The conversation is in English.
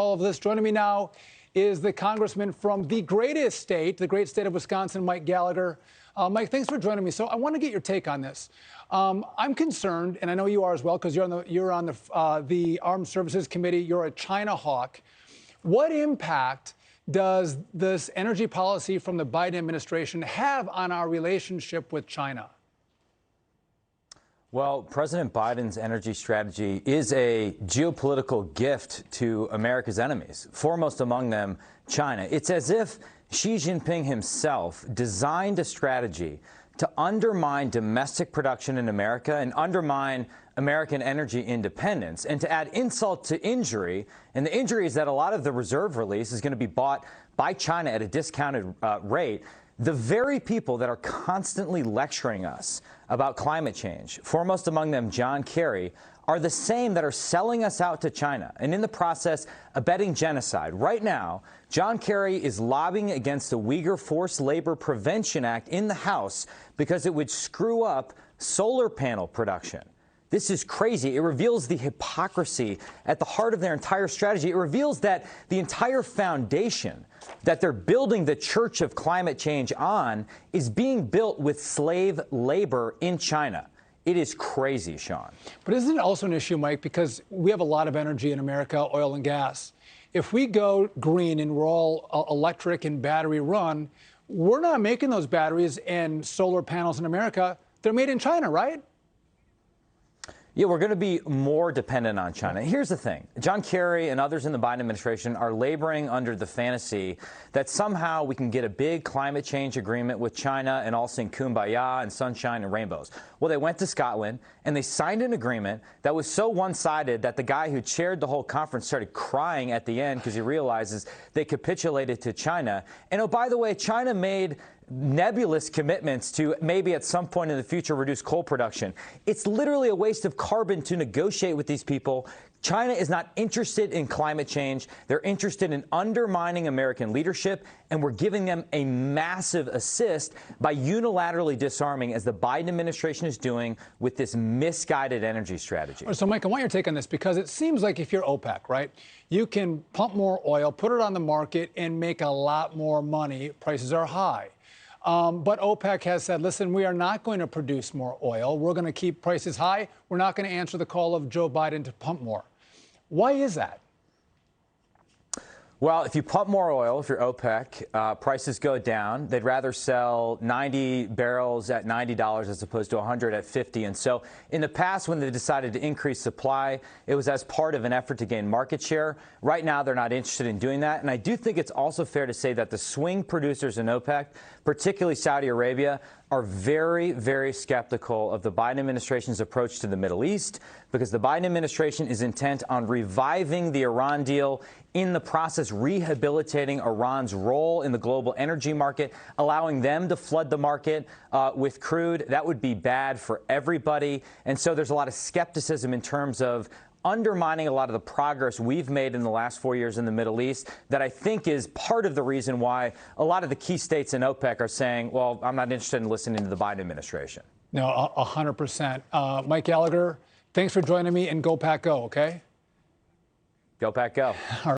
All of this. Joining me now is the congressman from the greatest state, the great state of Wisconsin, Mike Gallagher. Mike, thanks for joining me. So I want to get your take on this. I'm concerned, and I know you are as well, because you're on the Armed Services Committee. You're a China hawk. What impact does this energy policy from the Biden administration have on our relationship with China? Well, President Biden's energy strategy is a geopolitical gift to America's enemies, foremost among them China. It's as if Xi Jinping himself designed a strategy to undermine domestic production in America and undermine American energy independence, and to add insult to injury. And the injury is that a lot of the reserve release is going to be bought by China at a discounted rate. The very people that are constantly lecturing us about climate change, foremost among them John Kerry, are the same that are selling us out to China and in the process abetting genocide. Right now, John Kerry is lobbying against the Uyghur Forced Labor Prevention Act in the House because it would screw up solar panel production. This is crazy. It reveals the hypocrisy at the heart of their entire strategy. It reveals that the entire foundation that they're building the Church of Climate Change on is being built with slave labor in China. It is crazy, Sean. But isn't it also an issue, Mike, because we have a lot of energy in America, oil and gas. If we go green and we're all electric and battery run, we're not making those batteries and solar panels in America. They're made in China, right? Yeah, we're going to be more dependent on China. Here's the thing. John Kerry and others in the Biden administration are laboring under the fantasy that somehow we can get a big climate change agreement with China and all sing kumbaya and sunshine and rainbows. Well, they went to Scotland and they signed an agreement that was so one-sided that the guy who chaired the whole conference started crying at the end because he realizes they capitulated to China. And oh, by the way, China made nebulous commitments to maybe at some point in the future reduce coal production. It's literally a waste of carbon to negotiate with these people. China is not interested in climate change. They're interested in undermining American leadership, and we're giving them a massive assist by unilaterally disarming, as the Biden administration is doing with this misguided energy strategy. So, Mike, I want your take on this, because it seems like if you're OPEC, right, you can pump more oil, put it on the market, and make a lot more money. Prices are high. But OPEC has said, listen, we are not going to produce more oil. We're going to keep prices high. We're not going to answer the call of Joe Biden to pump more. Why is that? Well, if you pump more oil, if you're OPEC, prices go down. They'd rather sell 90 barrels at $90 as opposed to 100 at 50. And so in the past, when they decided to increase supply, it was as part of an effort to gain market share. Right now, they're not interested in doing that. And I do think it's also fair to say that the swing producers in OPEC, particularly Saudi Arabia, are very, very skeptical of the Biden administration's approach to the Middle East, because the Biden administration is intent on reviving the Iran deal, in the process rehabilitating Iran's role in the global energy market, allowing them to flood the market with crude. That would be bad for everybody. And so there's a lot of skepticism in terms of undermining a lot of the progress we've made in the last 4 years in the Middle East, that I think is part of the reason why a lot of the key states in OPEC are saying, well, I'm not interested in listening to the Biden administration. No, 100%. Mike Gallagher, thanks for joining me, and go Pack Go, okay? Go Pack Go. All right.